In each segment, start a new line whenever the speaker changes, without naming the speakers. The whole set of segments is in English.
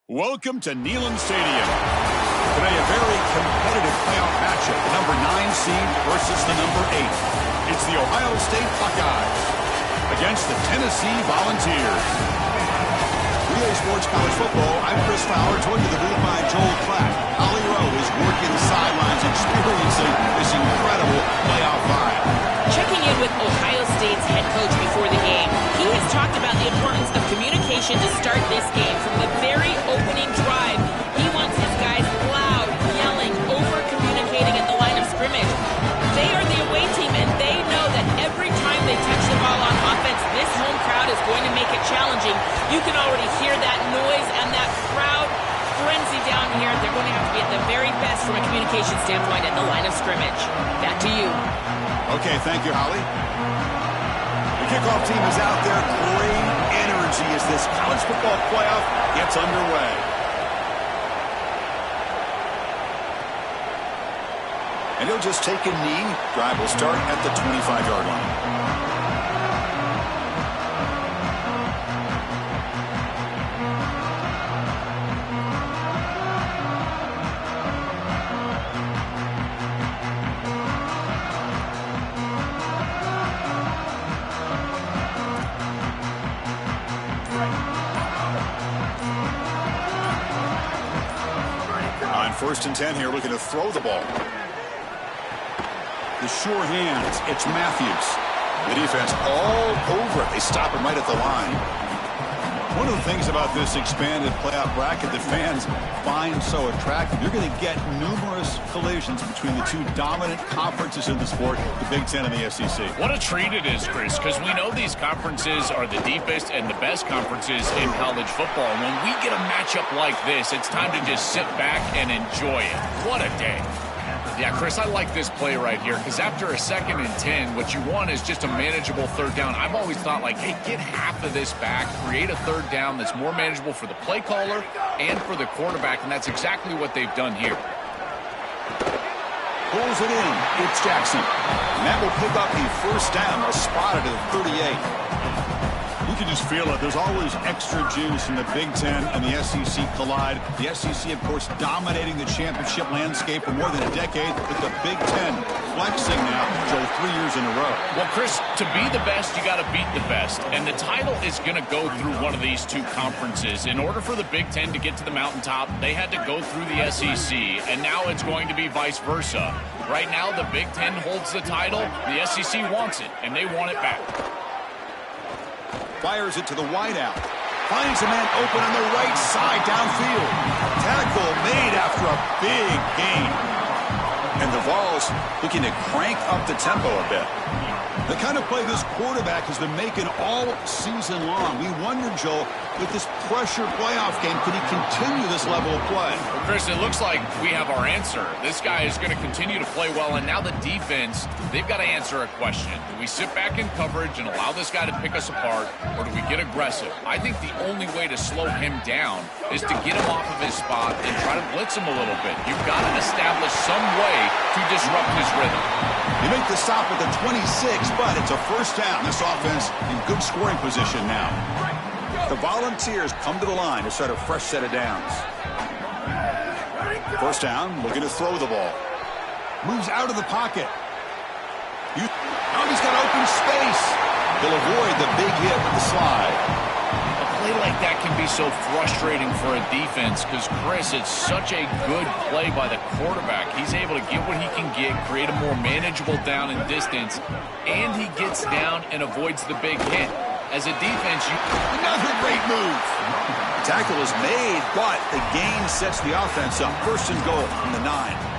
Welcome to Neyland Stadium. Today, a very competitive playoff matchup. The number 9 seed versus the number 8. It's the Ohio State Buckeyes against the Tennessee Volunteers. EA Sports College Football, I'm Chris Fowler, joined to the booth by Joel Klatt. Holly Rowe is working the sidelines, experiencing this incredible playoff vibe.
Checking in with Ohio State's head coach before the game, he has talked about the importance of communication to start this game. From the very opening drive, he wants his guys loud, yelling, over-communicating at the line of scrimmage. They are the away team, and they know that every time they touch the ball on offense, this home crowd is going to make it challenging. You can already hear that noise and that crowd frenzy down here. They're going to have to be at the very best from a communication standpoint at the line of scrimmage. Back to you.
Okay, thank you, Holly. The kickoff team is out there. Great energy as this college football playoff gets underway. And he'll just take a knee. Drive will start at the 25-yard line. First and 10 here, looking to throw the ball. The sure hands, it's Matthews. The defense all over it. They stop him right at the line. One of the things about this expanded playoff bracket that fans find so attractive, you're going to get numerous collisions between the two dominant conferences in the sport, the Big Ten and the SEC.
What a treat it is, Chris, because we know these conferences are the deepest and the best conferences in college football. When we get a matchup like this, it's time to just sit back and enjoy it. What a day. Yeah, Chris, I like this play right here because after a 2nd and 10, what you want is just a manageable third down. I've always thought, like, hey, get half of this back, create a third down that's more manageable for the play caller and for the quarterback, and that's exactly what they've done here.
Pulls it in. It's Jackson. And that will pick up the first down, a spot at the 38. You can just feel it. There's always extra juice in the Big Ten and the SEC collide. The SEC, of course, dominating the championship landscape for more than a decade, with the Big Ten flexing now, Joe, 3 years in a row.
Well, Chris, to be the best, you got to beat the best. And the title is going to go through one of these two conferences. In order for the Big Ten to get to the mountaintop, they had to go through the SEC. And now it's going to be vice versa. Right now, the Big Ten holds the title. The SEC wants it, and they want it back.
Fires it to the wideout. Finds a man open on the right side downfield. Tackle made after a big gain. And the Vols looking to crank up the tempo a bit. The kind of play this quarterback has been making all season long. We wonder, Joel, with this pressure playoff game, could he continue this level of play?
Well, Chris, it looks like we have our answer. This guy is going to continue to play well, and now the defense, they've got to answer a question. Do we sit back in coverage and allow this guy to pick us apart, or do we get aggressive? I think the only way to slow him down is to get him off of his spot and try to blitz him a little bit. You've got to establish some way to disrupt his rhythm.
You make the stop at the 26, but it's a first down. This offense in good scoring position now. The Volunteers come to the line to start a fresh set of downs. First down, looking to throw the ball. Moves out of the pocket. Now he's got open space. He'll avoid the big hit with the slide.
A play like that can be so frustrating for a defense because, Chris, it's such a good play by the quarterback. He's able to get what he can get, create a more manageable down and distance, and he gets down and avoids the big hit. As a defense,
another great move. The tackle is made, but the gain sets the offense up. First and goal from the 9.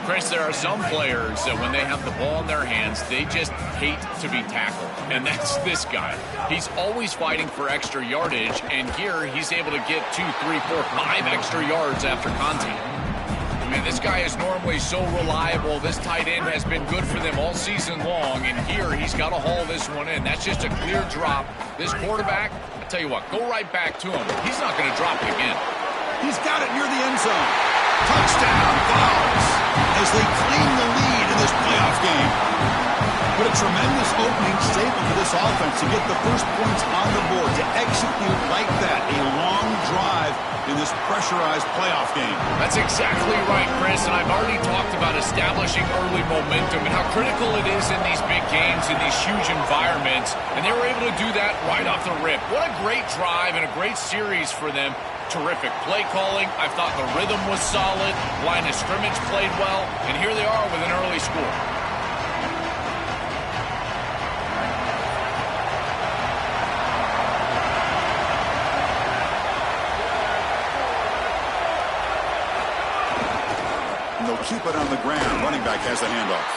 Chris, there are some players that when they have the ball in their hands, they just hate to be tackled. And that's this guy. He's always fighting for extra yardage, and here he's able to get 2, 3, 4, 5 extra yards after contact. Man, this guy is normally so reliable. This tight end has been good for them all season long, and here he's got to haul this one in. That's just a clear drop. This quarterback, I tell you what, go right back to him. He's not going to drop it again.
He's got it near the end zone. Touchdown, Vols, as they claim the lead in this playoff game. But a tremendous opening statement for this offense to get the first points on the board, to execute like that, a long drive in this pressurized playoff game.
That's exactly right, Chris, and I've already talked about establishing early momentum and how critical it is in these big games, in these huge environments, and they were able to do that right off the rip. What a great drive and a great series for them. Terrific play calling. I thought the rhythm was solid. Line of scrimmage played well, and here they are with an early score.
They'll keep it on the ground. Running back has the handoff.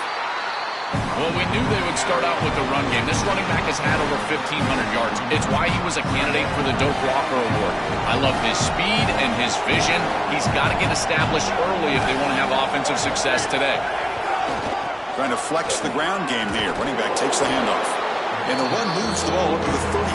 Well, we knew they would start out with the run game. This running back has had over 1,500 yards. It's why he was a candidate for the Doak Walker Award. I love his speed and his vision. He's got to get established early if they want to have offensive success today.
Trying to flex the ground game here. Running back takes the handoff. And the run moves the ball up to the 33.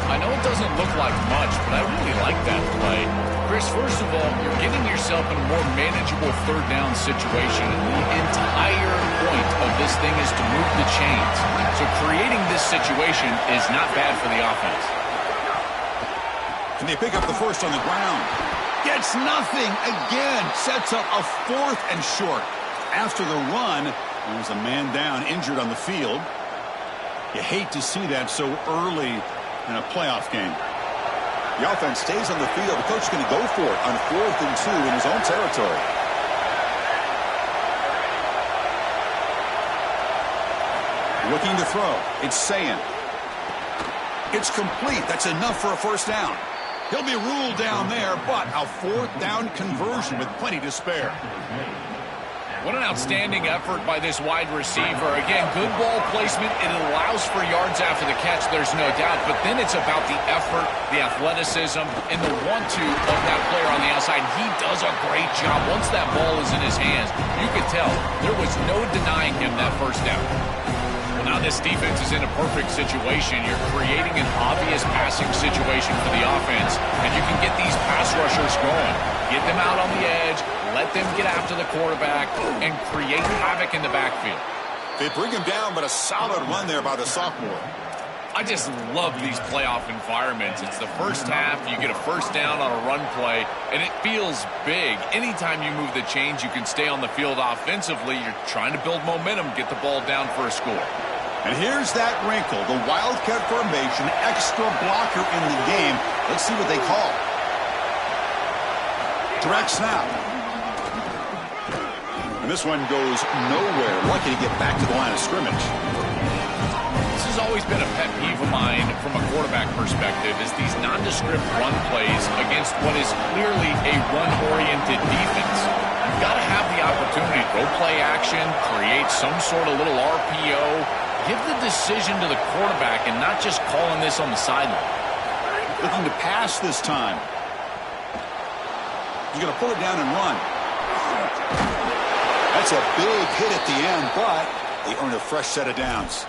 I know it doesn't look like much, but I really like that play. Chris, first of all, you're getting yourself in a more manageable third down situation. And the entire point of this thing is to move the chains. So creating this situation is not bad for the offense.
Can they pick up the first on the ground? Gets nothing again. Sets up a 4th and short. After the run, there's a man down, injured on the field. You hate to see that so early in a playoff game. The offense stays on the field. The coach is going to go for it on 4th and 2 in his own territory. Looking to throw. It's Sayin. It's complete. That's enough for a first down. He'll be ruled down there, but a 4th down conversion with plenty to spare.
What an outstanding effort by this wide receiver. Again, good ball placement. It allows for yards after the catch, there's no doubt. But then it's about the effort, the athleticism, and the want-to of that player on the outside. He does a great job. Once that ball is in his hands, you could tell there was no denying him that first down. Well, now this defense is in a perfect situation. You're creating an obvious passing situation for the offense, and you can get these pass rushers going. Get them out on the edge, let them get after the quarterback, and create havoc in the backfield.
They bring him down, but a solid run there by the sophomore.
I just love these playoff environments. It's the first half, you get a first down on a run play, and it feels big. Anytime you move the chains, you can stay on the field offensively. You're trying to build momentum, get the ball down for a score.
And here's that wrinkle, the Wildcat formation, extra blocker in the game. Let's see what they call. Direct snap. And this one goes nowhere. Lucky to get back to the line of scrimmage.
This has always been a pet peeve of mine from a quarterback perspective, is these nondescript run plays against what is clearly a run-oriented defense. You've got to have the opportunity to go play action, create some sort of little RPO, give the decision to the quarterback and not just calling this on the sideline.
Looking to pass this time. He's going to pull it down and run. That's a big hit at the end, but they earn a fresh set of downs.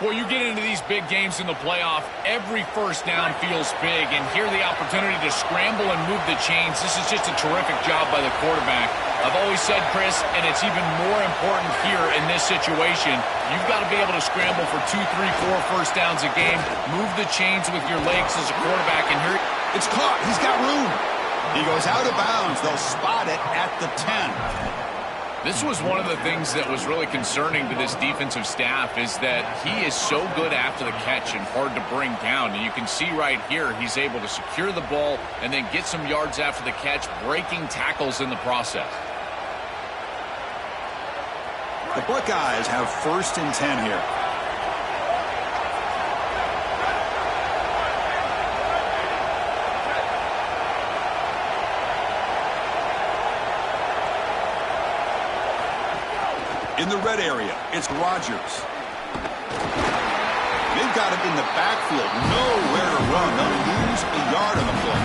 Well, you get into these big games in the playoff, every first down feels big, and here the opportunity to scramble and move the chains. This is just a terrific job by the quarterback. I've always said, Chris, and it's even more important here in this situation, you've got to be able to scramble for 2, 3, 4 first downs a game, move the chains with your legs as a quarterback, and here
it's caught. He's got room. He goes out of bounds. They'll spot it at the 10.
This was one of the things that was really concerning to this defensive staff, is that he is so good after the catch and hard to bring down. And you can see right here, he's able to secure the ball and then get some yards after the catch, breaking tackles in the process.
The Buckeyes have 1st and 10 here. In the red area, it's Rodgers. They've got him in the backfield. Nowhere to run. They'll lose a yard on the play.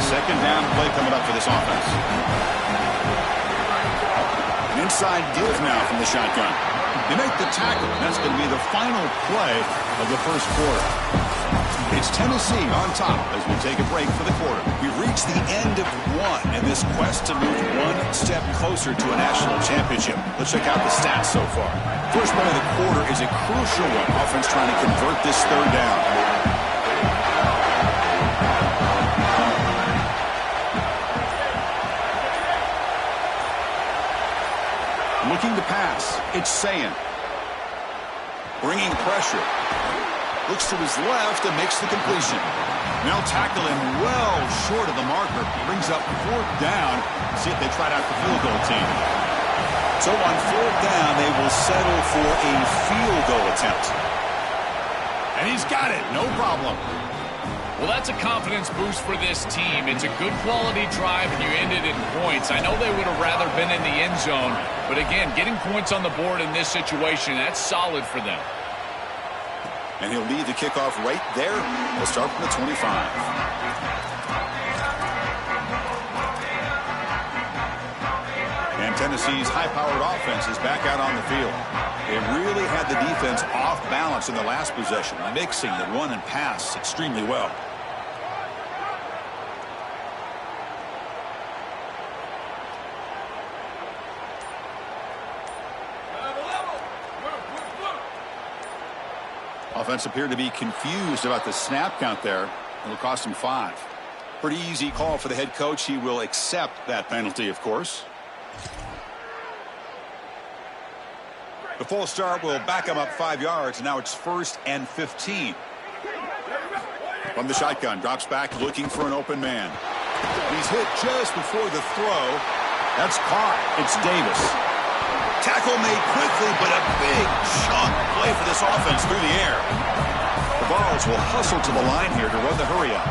Second down play coming up for this offense. An inside give now from the shotgun. They make the tackle. That's going to be the final play of the first quarter. It's Tennessee on top as we take a break for the quarter. We've reached the end of one in this quest to move one step closer to a national championship. Let's check out the stats so far. First play of the quarter is a crucial one. Offense trying to convert this third down. Looking to pass. It's Sayin. Bringing pressure. Looks to his left and makes the completion. They'll tackle him well short of the marker. Brings up fourth down. See if they try out the field goal team. So on fourth down, they will settle for a field goal attempt. And he's got it. No problem.
Well, that's a confidence boost for this team. It's a good quality drive, and you ended in points. I know they would have rather been in the end zone, but again, getting points on the board in this situation, that's solid for them.
And he'll lead the kickoff right there. They'll start from the 25. And Tennessee's high-powered offense is back out on the field. They really had the defense off balance in the last possession, mixing the run and pass extremely well. Offense appeared to be confused about the snap count there. It'll cost him 5. Pretty easy call for the head coach. He will accept that penalty, of course. The full start will back him up 5 yards. Now it's 1st and 15. From the shotgun, drops back looking for an open man. He's hit just before the throw. That's caught. It's Davis. Tackle made quickly, but a big chunk play for this offense through the air. The Vols will hustle to the line here to run the hurry up.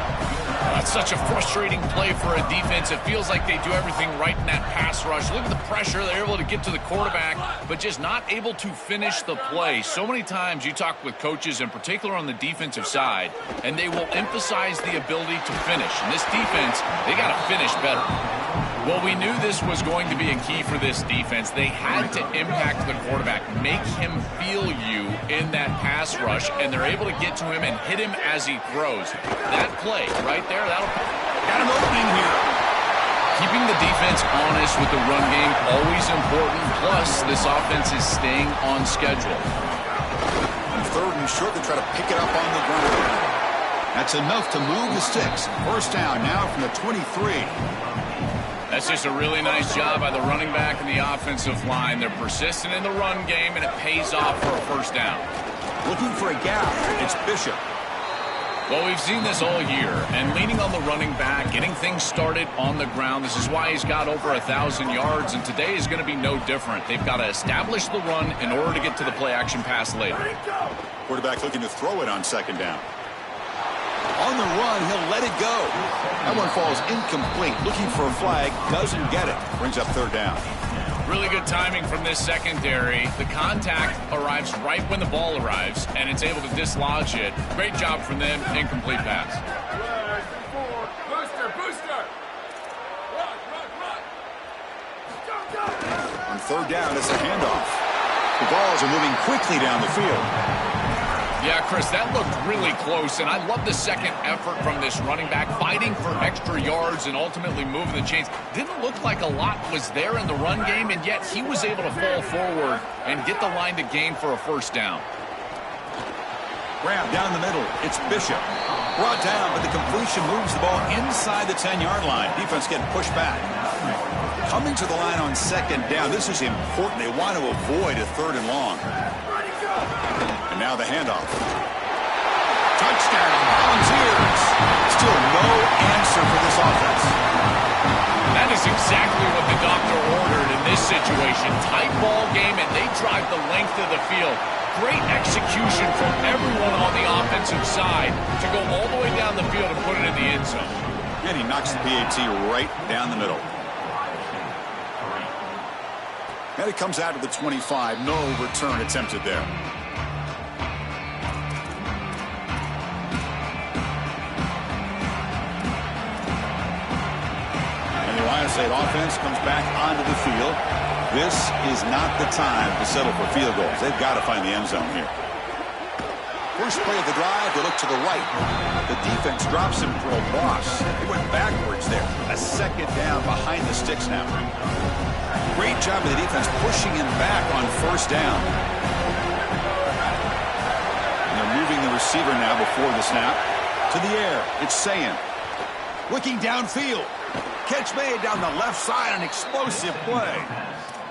That's such a frustrating play for a defense. It feels like they do everything right in that pass rush. Look at the pressure. They're able to get to the quarterback, but just not able to finish the play. So many times you talk with coaches, in particular on the defensive side, and they will emphasize the ability to finish. And this defense, they got to finish better. Well, we knew this was going to be a key for this defense. They had to impact the quarterback, make him feel you in that pass rush, and they're able to get to him and hit him as he throws. That play right there, that'll
got an opening here.
Keeping the defense honest with the run game, always important. Plus, this offense is staying on schedule.
And 3rd and short, they try to pick it up on the ground. That's enough to move the sticks. First down now from the 23.
That's just a really nice job by the running back and the offensive line. They're persistent in the run game, and it pays off for a first down.
Looking for a gap. It's Bishop.
Well, we've seen this all year, and leaning on the running back, getting things started on the ground. This is why he's got over 1,000 yards, and today is going to be no different. They've got to establish the run in order to get to the play-action pass later.
Quarterback looking to throw it on 2nd down. On the run, he'll let it go. That one falls incomplete. Looking for a flag, doesn't get it. Brings up 3rd down.
Really good timing from this secondary. The contact arrives right when the ball arrives, and it's able to dislodge it. Great job from them. Incomplete pass.
On 3rd down, it's a handoff. The Vols are moving quickly down the field.
Yeah, Chris, that looked really close, and I love the second effort from this running back, fighting for extra yards and ultimately moving the chains. Didn't look like a lot was there in the run game, and yet he was able to fall forward and get the line to gain for a first down.
Grab down the middle. It's Bishop. Brought down, but the completion moves the ball inside the 10-yard line. Defense getting pushed back. Coming to the line on 2nd down. This is important. They want to avoid a 3rd and long. And now the handoff. Touchdown, Volunteers. Still no answer for this offense.
That is exactly what the doctor ordered in this situation. Tight ball game, and they drive the length of the field. Great execution from everyone on the offensive side to go all the way down the field and put it in the end zone.
And he knocks the PAT right down the middle. And it comes out of the 25. No return attempted there. And the Ohio State offense comes back onto the field. This is not the time to settle for field goals. They've got to find the end zone here. First play of the drive, they look to the right. The defense drops him for a loss. He went backwards there. A second down behind the sticks now. Great job of the defense pushing him back on first down. And they're moving the receiver now before the snap. To the air, it's Sayan. Looking downfield. Catch made down the left side, an explosive play.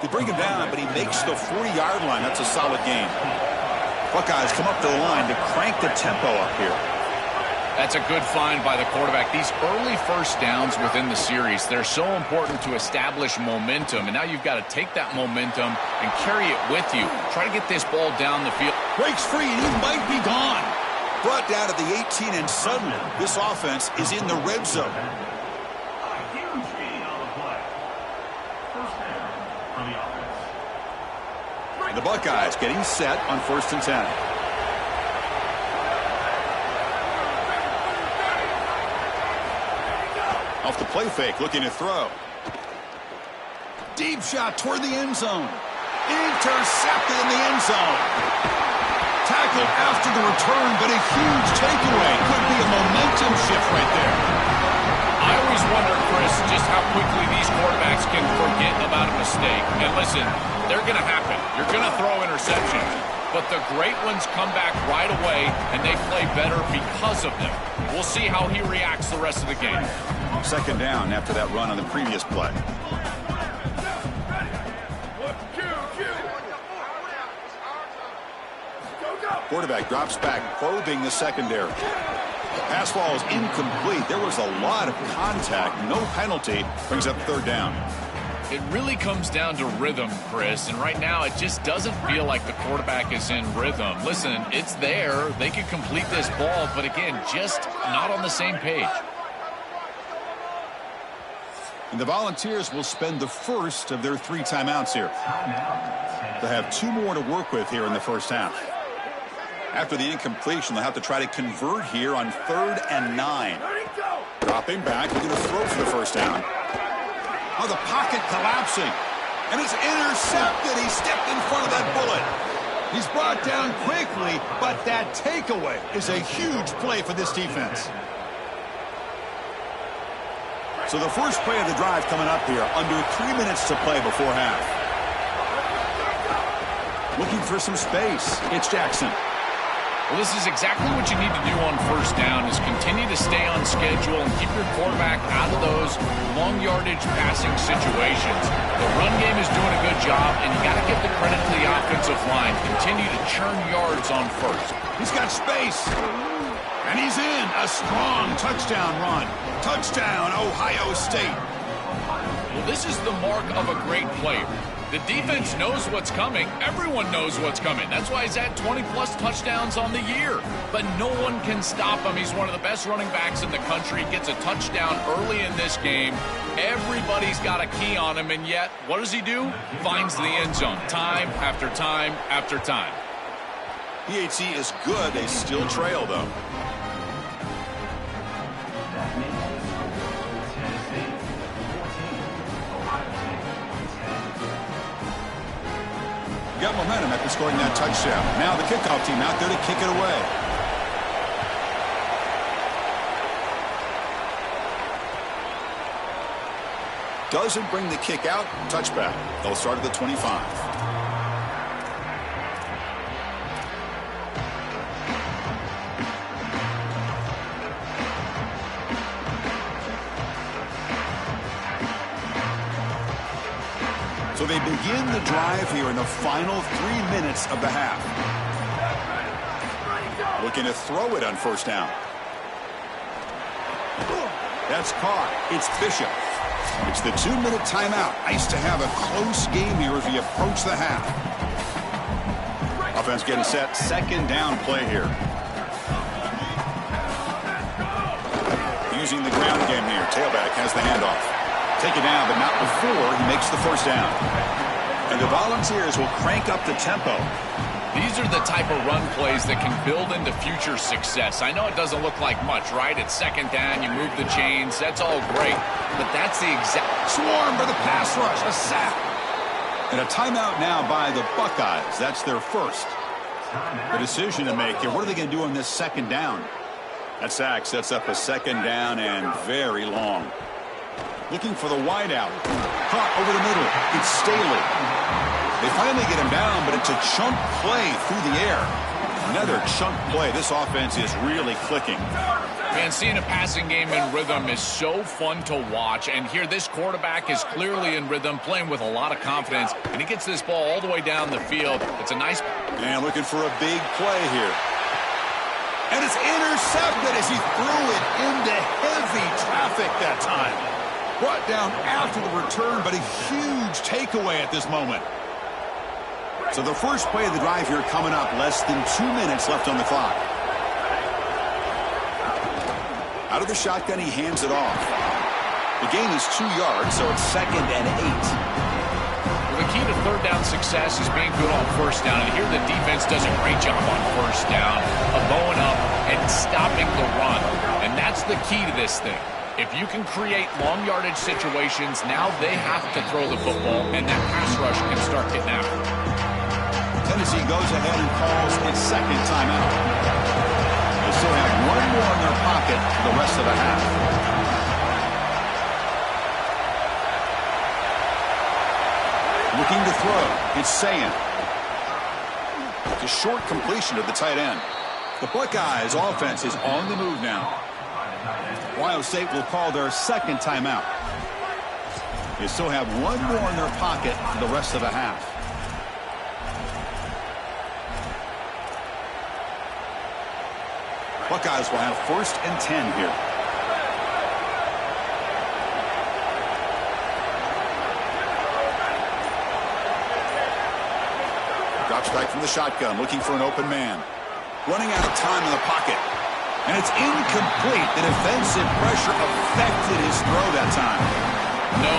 They bring him down, but he makes the 40-yard line. That's a solid gain. Buckeyes come up to the line to crank the tempo up here.
That's a good find by the quarterback. These early first downs within the series, they're so important to establish momentum. And now you've got to take that momentum and carry it with you. Try to get this ball down the field.
Breaks free, and he might be gone. Brought down at the 18, and suddenly this offense is in the red zone. The Buckeyes getting set on 1st and 10. Off the play fake, looking to throw. Deep shot toward the end zone. Intercepted in the end zone. Tackled after the return, but a huge takeaway. Could be a momentum shift right there.
I always wonder, Chris, just how quickly these quarterbacks can forget about a mistake. And listen, they're going to happen. You're going to throw interceptions. But the great ones come back right away, and they play better because of them. We'll see how he reacts the rest of the game.
Second down after that run on the previous play. Quarterback drops back, probing the secondary. Pass ball is incomplete. There was a lot of contact. No penalty. Brings up 3rd down.
It really comes down to rhythm, Chris, and right now it just doesn't feel like the quarterback is in rhythm. Listen, it's there. They could complete this ball, but again, just not on the same page.
And the Volunteers will spend the first of their 3 timeouts here. They have 2 more to work with here in the first half. After the incompletion, they'll have to try to convert here on 3rd and 9. Dropping back, looking to throw for the first down. Oh, the pocket collapsing. And it's intercepted. He stepped in front of that bullet. He's brought down quickly, but that takeaway is a huge play for this defense. So the first play of the drive coming up here, under 3 minutes to play before half. Looking for some space. It's Jackson.
Well, this is exactly what you need to do on first down, is continue to stay on schedule and keep your quarterback out of those long yardage passing situations. The run game is doing a good job, and you got to give the credit to the offensive line. Continue to churn yards on first.
He's got space. And he's in. A strong touchdown run. Touchdown, Ohio State.
Well, this is the mark of a great player. The defense knows what's coming. Everyone knows what's coming. That's why he's had 20-plus touchdowns on the year. But no one can stop him. He's one of the best running backs in the country. Gets a touchdown early in this game. Everybody's got a key on him, and yet, what does he do? Finds the end zone time after time after time.
PHC is good. They still trail, though. Got momentum after scoring that touchdown. Now the kickoff team out there to kick it away. Doesn't bring the kick out. Touchback. They'll start at the 25. So they begin the drive here in the final 3 minutes of the half. Looking to throw it on first down. That's caught. It's Bishop. It's the 2-minute timeout. Nice to have a close game here as we approach the half. Offense getting set. Second down play here. Using the ground game here. Tailback has the handoff. Take it down, but not before he makes the first down. And the Volunteers will crank up the tempo.
These are the type of run plays that can build into future success. I know it doesn't look like much, right? It's second down, you move the chains, that's all great. But that's the exact...
Swarm for the pass rush, a sack. And a timeout now by the Buckeyes. That's their first. The decision to make here. What are they going to do on this second down? That sack sets up a second down and very long. Looking for the wideout. Caught over the middle. It's Staley. They finally get him down, but it's a chunk play through the air. Another chunk play. This offense is really clicking.
Man, seeing a passing game in rhythm is so fun to watch. And here, this quarterback is clearly in rhythm, playing with a lot of confidence. And he gets this ball all the way down the field. It's a nice...
And looking for a big play here. And it's intercepted as he threw it into heavy traffic that time. Brought down after the return, but a huge takeaway at this moment. So the first play of the drive here coming up, less than 2 minutes left on the clock. Out of the shotgun, he hands it off. The gain is 2 yards, so it's 2nd and 8.
Well, the key to third down success is being good on first down. And here the defense does a great job on first down of bowing up and stopping the run. And that's the key to this thing. If you can create long yardage situations, now they have to throw the football, and that pass rush can start getting after it.
Tennessee goes ahead and calls its second timeout. They still have one more in their pocket for the rest of the half. Looking to throw. It's Sayan. It's a short completion to the tight end. The Buckeyes offense is on the move now. Ohio State will call their second timeout. They still have one more in their pocket for the rest of the half. Buckeyes will have 1st and 10 here. Drops back from the shotgun, looking for an open man. Running out of time in the pocket. And it's incomplete. The defensive pressure affected his throw that time.
No.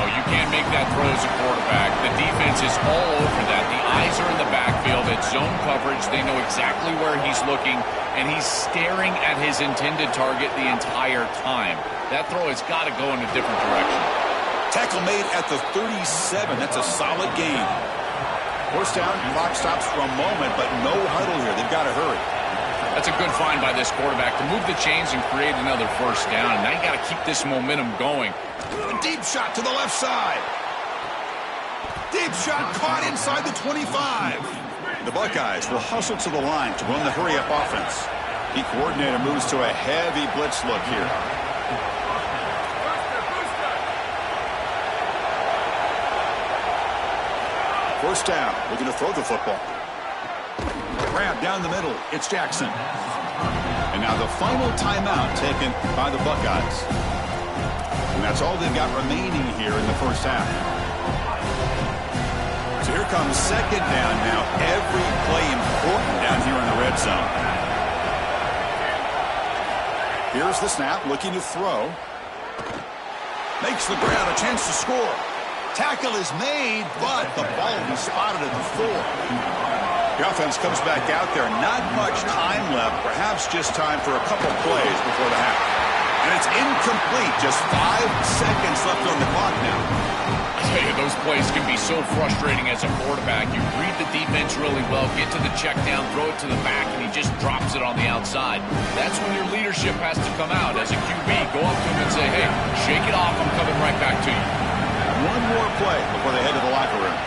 You can't make that throw as a quarterback. The defense is all over that. The eyes are in the backfield. It's zone coverage. They know exactly where he's looking, and he's staring at his intended target the entire time. That throw has got to go in a different direction.
Tackle made at the 37. That's a solid gain. First down, clock stops for a moment, but no huddle here. They've got to hurry.
That's a good find by this quarterback to move the chains and create another first down. Now you got to keep this momentum going.
A deep shot to the left side. Deep shot caught inside the 25. The Buckeyes will hustle to the line to run the hurry-up offense. The coordinator moves to a heavy blitz look here. First down, looking to throw the football. Grab down the middle. It's Jackson. And now the final timeout taken by the Buckeyes. And that's all they've got remaining here in the first half. So here comes second down now. Every play important down here in the red zone. Here's the snap, looking to throw. Makes the grab, a chance to score. Tackle is made, but the ball will be spotted at the 4. The offense comes back out there. Not much time left. Perhaps just time for a couple plays before the half. And it's incomplete. Just 5 seconds left on the clock now.
I tell you, those plays can be so frustrating as a quarterback. You read the defense really well, get to the check down, throw it to the back, and he just drops it on the outside. That's when your leadership has to come out. As a QB, go up to him and say, hey, shake it off. I'm coming right back to you.
One more play before they head to the locker room.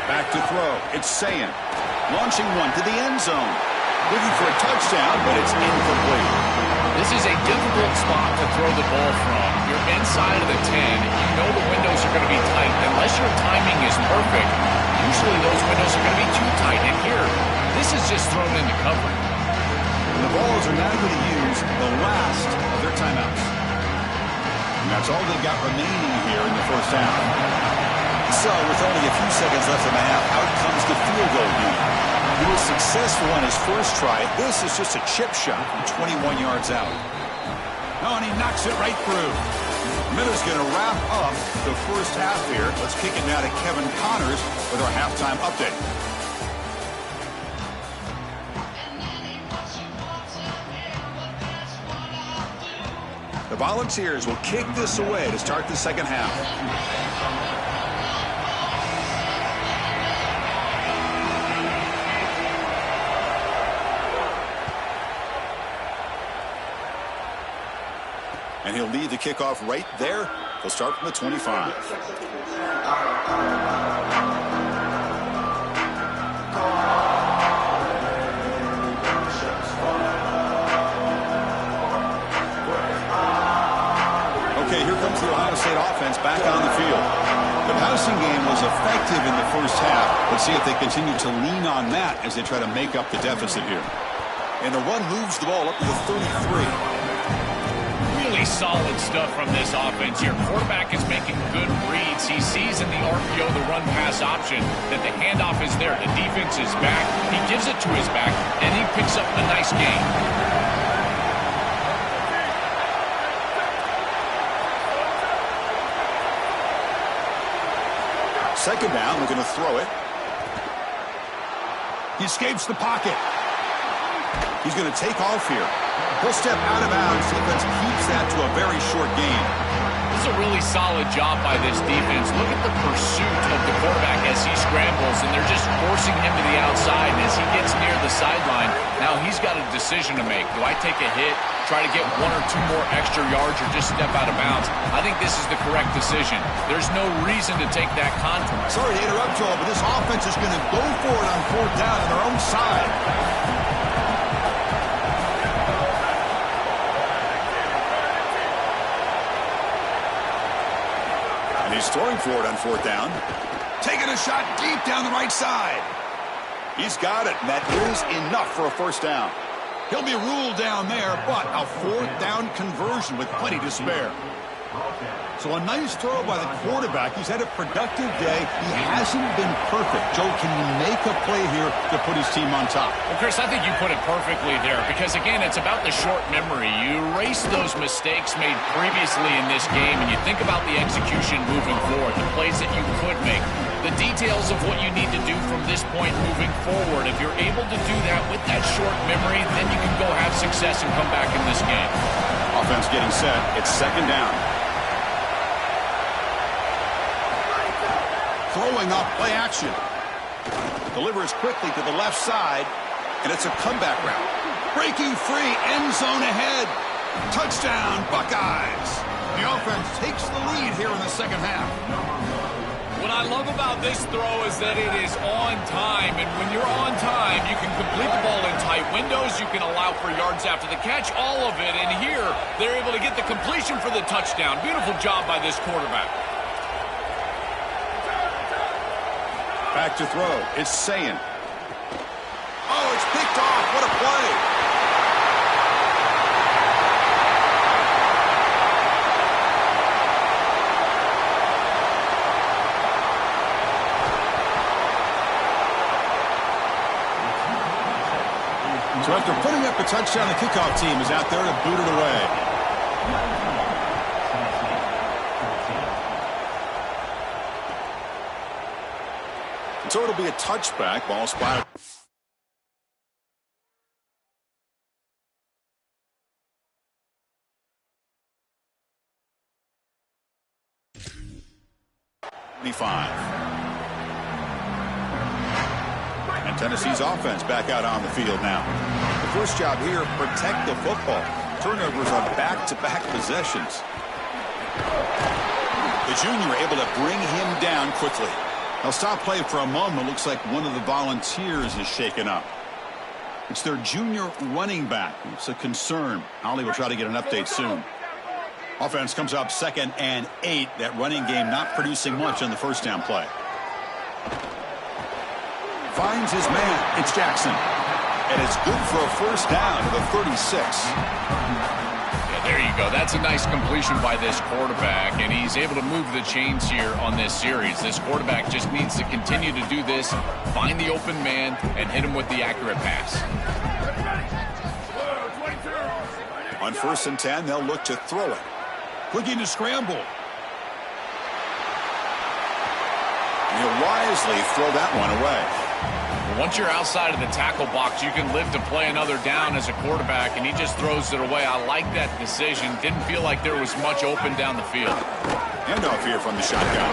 Back to throw. It's Sayan. Launching one to the end zone. Looking for a touchdown, but it's incomplete.
This is a difficult spot to throw the ball from. You're inside of the 10. You know the windows are going to be tight. Unless your timing is perfect, usually those windows are going to be too tight. And here, this is just thrown into cover.
And the Vols are now going to use the last of their timeouts. And that's all they've got remaining here in the first half. So, with only a few seconds left in the half, out comes the field goal unit. He was successful on his first try. This is just a chip shot from 21 yards out. Oh, and he knocks it right through. Miller's going to wrap up the first half here. Let's kick it now to Kevin Connors with our halftime update. The Volunteers will kick this away to start the second half. And he'll lead the kickoff right there. He'll start from the 25. Okay, here comes the Ohio State offense back on the field. The passing game was effective in the first half. Let's see if they continue to lean on that as they try to make up the deficit here. And the run moves the ball up to the 33.
Really solid stuff from this offense here. Quarterback is making good reads. He sees in the RPO, the run-pass option, that the handoff is there. The defense is back. He gives it to his back, and he picks up a nice gain.
Second down, they're going to throw it. He escapes the pocket. He's going to take off here. He'll step out of bounds. Defense keeps that to a very short gain.
This is a really solid job by this defense. Look at the pursuit of the quarterback as he scrambles, and they're just forcing him to the outside. And as he gets near the sideline, now he's got a decision to make. Do I take a hit, try to get 1 or 2 more extra yards, or just step out of bounds? I think this is the correct decision. There's no reason to take that contact.
Sorry to interrupt, Joel, but this offense is going to go for it on 4th down on their own side. And he's throwing for it on 4th down. Taking a shot deep down the right side. He's got it, and that is enough for a 1st down. He'll be ruled down there, but a 4th down conversion with plenty to spare. So a nice throw by the quarterback. He's had a productive day. He hasn't been perfect. Joe, can you make a play here to put his team on top?
Well, Chris, I think you put it perfectly there because, again, it's about the short memory. You erase those mistakes made previously in this game, and you think about the execution moving forward, the plays that you could make, the details of what you need to do from this point moving forward. If you're able to do that with that short memory, then you can go have success and come back in this game.
Offense getting set. It's 2nd down. Throwing off play action. Delivers quickly to the left side, and it's a comeback route. Breaking free, end zone ahead. Touchdown, Buckeyes. The offense takes the lead here in the second half.
What I love about this throw is that it is on time, and when you're on time, you can complete the ball in tight windows. You can allow for yards after the catch, all of it, and here they're able to get the completion for the touchdown. Beautiful job by this quarterback.
Back to throw. It's Sayin. Oh, it's picked off. What a play. So after putting up a touchdown, the kickoff team is out there to boot it away. So it'll be a touchback. Ball spotted. And Tennessee's offense back out on the field now. The first job here, protect the football. Turnovers on back-to-back possessions. The junior able to bring him down quickly. They'll stop play for a moment. Looks like one of the Volunteers is shaken up. It's their junior running back. It's a concern. Ollie will try to get an update soon. Offense comes up 2nd and 8. That running game not producing much on the 1st down play. Finds his man. It's Jackson. And it's good for a 1st down to the 36.
There you go. That's a nice completion by this quarterback, and he's able to move the chains here on this series. This quarterback just needs to continue to do this, find the open man, and hit him with the accurate pass.
On 1st and 10, they'll look to throw it. Looking to scramble. And he'll wisely throw that one away.
Once you're outside of the tackle box, you can live to play another down as a quarterback, and he just throws it away. I like that decision. Didn't feel like there was much open down the field.
Handoff here from the shotgun.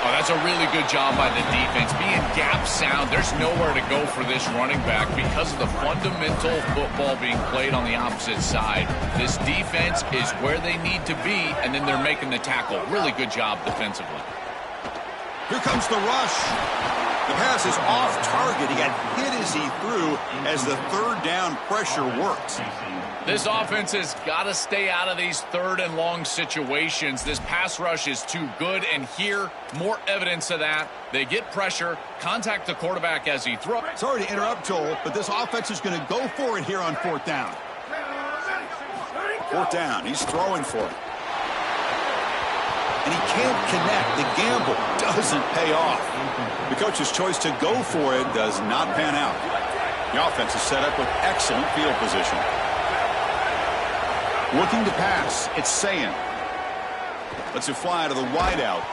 Oh, that's a really good job by the defense. Being gap sound, there's nowhere to go for this running back because of the fundamental football being played on the opposite side. This defense is where they need to be, and then they're making the tackle. Really good job defensively.
Here comes the rush. The pass is off target. He got hit as he threw as the third down pressure worked.
This offense has got to stay out of these third and long situations. This pass rush is too good, and here, more evidence of that. They get pressure, contact the quarterback as he throws.
Sorry to interrupt, Joel, but this offense is going to go for it here on fourth down. Fourth down, he's throwing for it. And he can't connect. The gamble doesn't pay off. The coach's choice to go for it does not pan out. The offense is set up with excellent field position. Looking to pass, it's Sayin. Lets it fly to the wideout.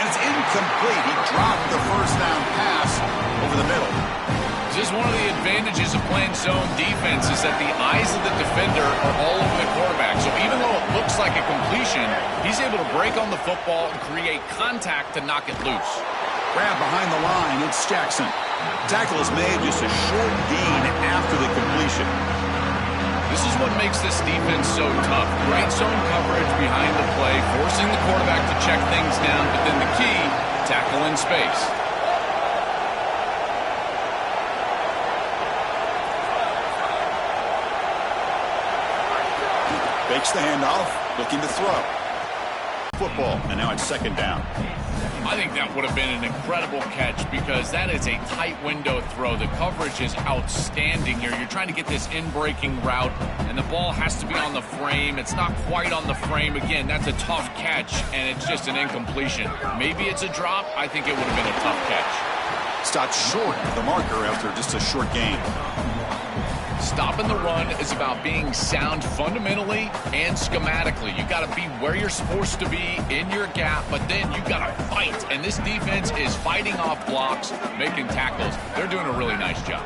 And it's incomplete. He dropped the first down pass over the middle.
Just one of the advantages of playing zone defense is that the eyes of the defender are all over the quarterback. So even though it looks like a completion, he's able to break on the football and create contact to knock it loose.
Grab behind the line, it's Jackson. Tackle is made just a short gain after the completion.
This is what makes this defense so tough. Great zone coverage behind the play, forcing the quarterback to check things down, but then the key, tackle in space.
Fakes the handoff, looking to throw. Football, and now it's second down.
I think that would have been an incredible catch because that is a tight window throw. The coverage is outstanding here. You're trying to get this in-breaking route, and the ball has to be on the frame. It's not quite on the frame. Again, that's a tough catch, and it's just an incompletion. Maybe it's a drop. I think it would have been a tough catch.
Stopped short of the marker after just a short gain.
Stopping the run is about being sound fundamentally and schematically. You got to be where you're supposed to be in your gap, but then you got to fight. And this defense is fighting off blocks, making tackles. They're doing a really nice job.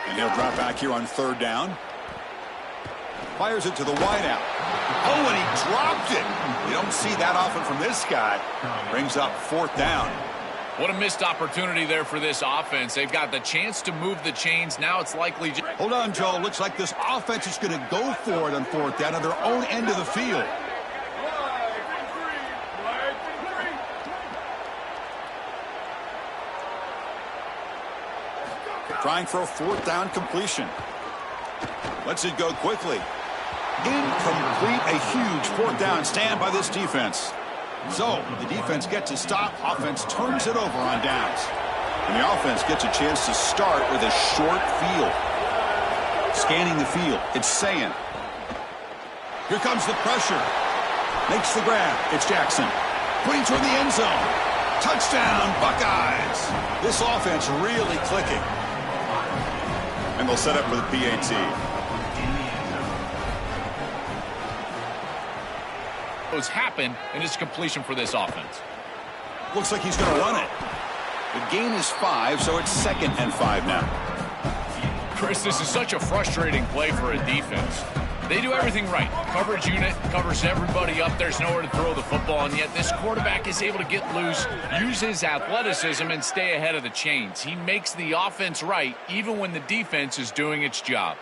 And he'll drop back here on third down. Fires it to the wideout. Oh, and he dropped it. You don't see that often from this guy. Brings up fourth down.
What a missed opportunity there for this offense. They've got the chance to move the chains. Now it's likely...
Hold on, Joe. Looks like this offense is going to go for it on fourth down on their own end of the field. Trying for a fourth down completion. Lets it go quickly. Incomplete. A huge fourth down stand by this defense. So, the defense gets a stop. Offense turns it over on downs. And the offense gets a chance to start with a short field. Scanning the field. It's Sayin. Here comes the pressure. Makes the grab. It's Jackson. Putting toward the end zone. Touchdown, Buckeyes. This offense really clicking. And they'll set up for the PAT.
Happen, and it's completion for this offense.
Looks like he's going to run it. The gain is 5, so it's 2nd and 5 now.
Chris, this is such a frustrating play for a defense. They do everything right. Coverage unit covers everybody up. There's nowhere to throw the football, and yet this quarterback is able to get loose, use his athleticism, and stay ahead of the chains. He makes the offense right, even when the defense is doing its job.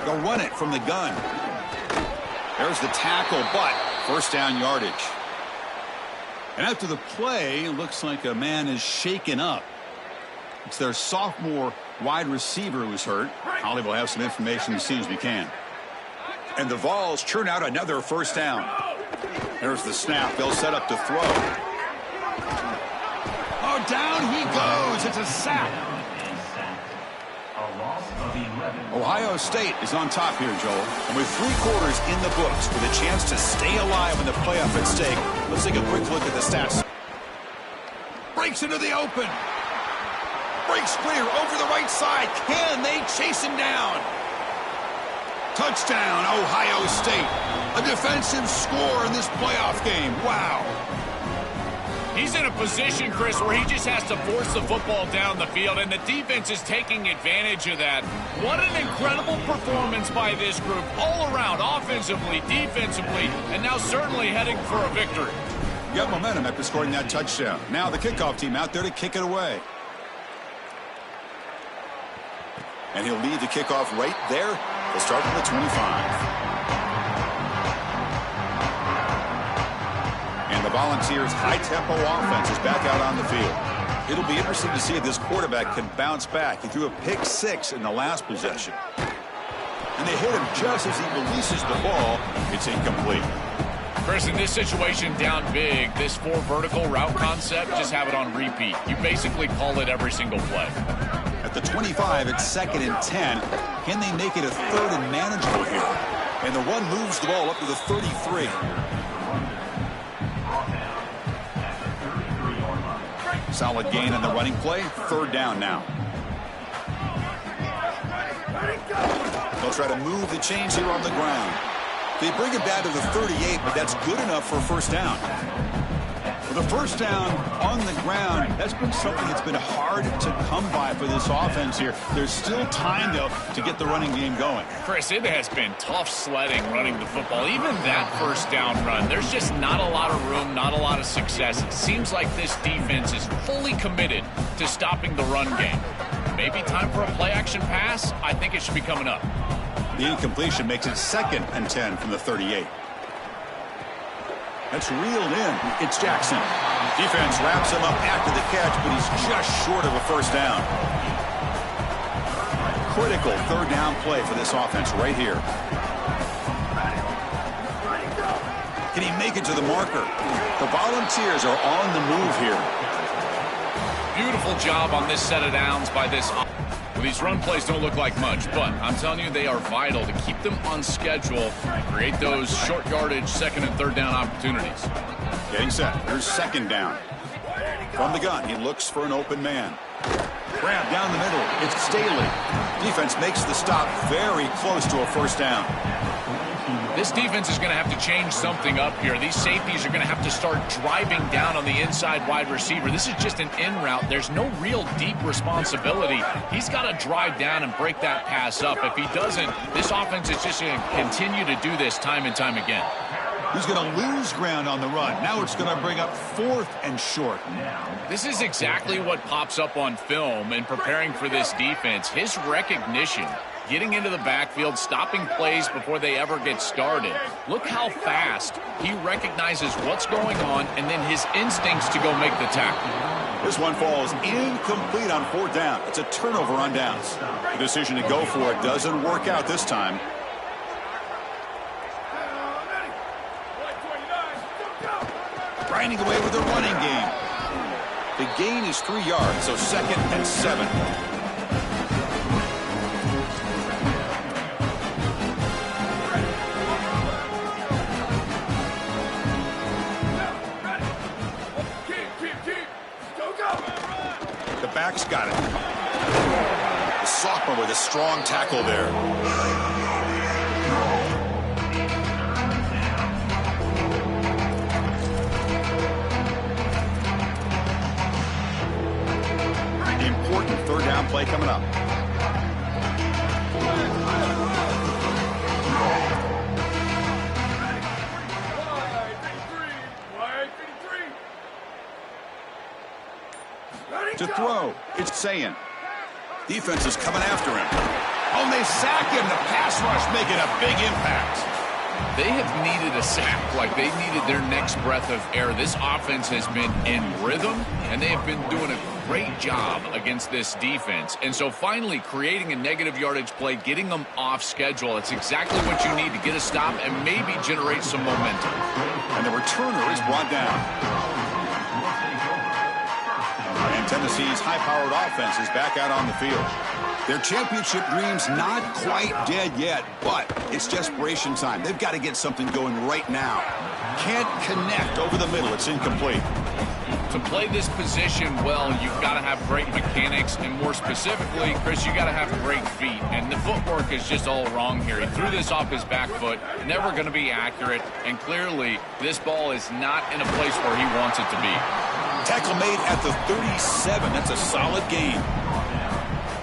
They'll run it from the gun. There's the tackle, but first down yardage. And after the play, it looks like a man is shaken up. It's their sophomore wide receiver who's hurt. Holly will have some information as soon as we can. And the Vols churn out another first down. There's the snap. They'll set up to throw. Oh, down he goes. It's a sack. Ohio State is on top here, Joel. And with 3 quarters in the books with a chance to stay alive in the playoff at stake, let's take a quick look at the stats. Breaks into the open. Breaks clear over the right side. Can they chase him down? Touchdown, Ohio State. A defensive score in this playoff game. Wow.
He's in a position, Chris, where he just has to force the football down the field, and the defense is taking advantage of that. What an incredible performance by this group all around, offensively, defensively, and now certainly heading for a victory.
Got momentum after scoring that touchdown. Now the kickoff team out there to kick it away. And he'll lead the kickoff right there. He'll start from the 25. And the Volunteers' high-tempo offense is back out on the field. It'll be interesting to see if this quarterback can bounce back. He threw a pick 6 in the last possession. And they hit him just as he releases the ball. It's incomplete.
Chris, in this situation down big, this 4 vertical route concept, just have it on repeat. You basically call it every single play.
At the 25, it's 2nd and 10. Can they make it a 3rd and manageable here? And the one moves the ball up to the 33. Solid gain on the running play. 3rd down now. They'll try to move the chains here on the ground. They bring it down to the 38, but that's good enough for a 1st down. For the 1st down on the ground, that's been something that's been hard to come by for this offense here. There's still time, though, to get the running game going.
Chris, it has been tough sledding running the football. Even that 1st down run, there's just not a lot of room, not a lot of success. It seems like this defense is fully committed to stopping the run game. Maybe time for a play-action pass? I think it should be coming up.
The incompletion makes it 2nd and 10 from the 38. That's reeled in. It's Jackson. Defense wraps him up after the catch, but he's just short of a 1st down. Critical 3rd down play for this offense right here. Can he make it to the marker? The Volunteers are on the move here.
Beautiful job on this set of downs by this offense. Well, these run plays don't look like much, but I'm telling you, they are vital to keep them on schedule, create those short yardage 2nd and 3rd down opportunities.
Getting set. Here's 2nd down. From the gun, he looks for an open man. Grab down the middle. It's Staley. Defense makes the stop very close to a 1st down.
This defense is going to have to change something up here. These safeties are going to have to start driving down on the inside wide receiver. This is just an in route. There's no real deep responsibility. He's got to drive down and break that pass up. If he doesn't, this offense is just going to continue to do this time and time again.
He's going to lose ground on the run. Now it's going to bring up 4th and short.
This is exactly what pops up on film in preparing for this defense. His recognition, getting into the backfield, stopping plays before they ever get started. Look how fast he recognizes what's going on and then his instincts to go make the tackle.
This one falls incomplete on 4th down. It's a turnover on downs. The decision to go for it doesn't work out this time. Grinding away with the running game. The gain is 3 yards, so 2nd and 7. The back's got it. The sophomore with a strong tackle there. Important 3rd down play coming up. To throw, it's Sayan. Defense is coming after him. Oh, and they sack him. The pass rush making a big impact.
They have needed a sack like they needed their next breath of air. This offense has been in rhythm, and they have been doing a great job against this defense. And so finally creating a negative yardage play, getting them off schedule, it's exactly what you need to get a stop and maybe generate some momentum.
And the returner is brought down. And Tennessee's high-powered offense is back out on the field. Their championship dreams not quite dead yet, but it's desperation time. They've got to get something going right now. Can't connect over the middle. It's incomplete.
To play this position well, you've got to have great mechanics, and more specifically, Chris, you got to have great feet. And the footwork is just all wrong here. He threw this off his back foot, never going to be accurate, and clearly this ball is not in a place where he wants it to be.
Tackle made at the 37. That's a solid gain.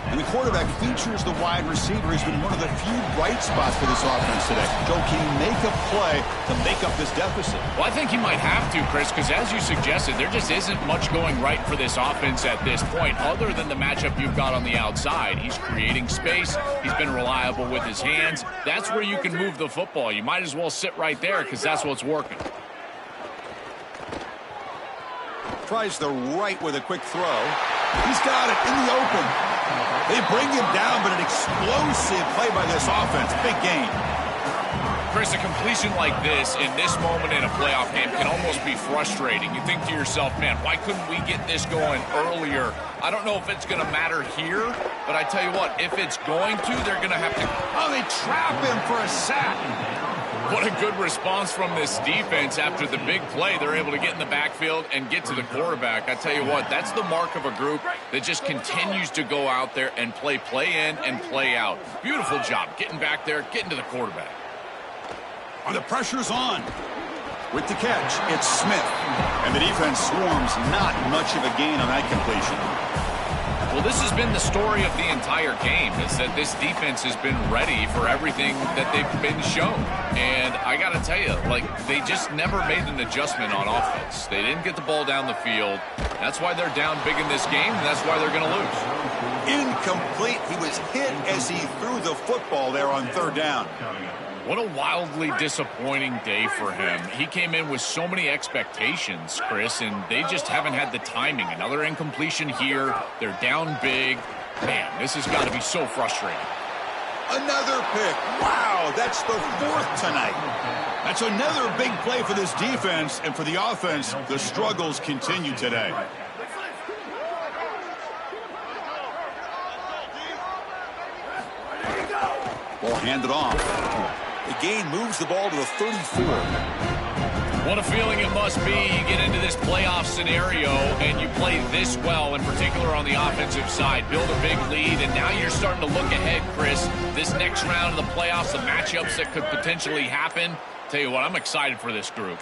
And the quarterback features the wide receiver. He's been one of the few bright spots for this offense today. Joe, can he make a play to make up this deficit?
Well, I think he might have to, Chris, because as you suggested, there just isn't much going right for this offense at this point, other than the matchup you've got on the outside. He's creating space. He's been reliable with his hands. That's where you can move the football. You might as well sit right there because that's what's working.
Tries the right with a quick throw. He's got it in the open. They bring him down, but an explosive play by this offense. Big gain.
Chris, a completion like this in this moment in a playoff game can almost be frustrating. You think to yourself, man, why couldn't we get this going earlier? I don't know if it's going to matter here, but I tell you what, if it's going to, they're going to have to...
Oh, they trap him for a sack.
What a good response from this defense after the big play. They're able to get in the backfield and get to the quarterback. I tell you what, that's the mark of a group that just continues to go out there and play in and play out. Beautiful job getting back there, getting to the quarterback.
And the pressure's on. With the catch, it's Smith. And the defense swarms. Not much of a gain on that completion.
Well, this has been the story of the entire game, is that this defense has been ready for everything that they've been shown. And I got to tell you, like, they just never made an adjustment on offense. They didn't get the ball down the field. That's why they're down big in this game, and that's why they're going to lose.
Incomplete. He was hit as he threw the football there on third down.
What a wildly disappointing day for him. He came in with so many expectations, Chris, and they just haven't had the timing. Another incompletion here. They're down big. Man, this has got to be so frustrating.
Another pick. Wow, that's the fourth tonight. That's another big play for this defense, and for the offense, the struggles continue today. Ball handed off. The gain moves the ball to the 34.
What a feeling it must be. You get into this playoff scenario and you play this well, in particular on the offensive side. Build a big lead, and now you're starting to look ahead, Chris. This next round of the playoffs, the matchups that could potentially happen. Tell you what, I'm excited for this group.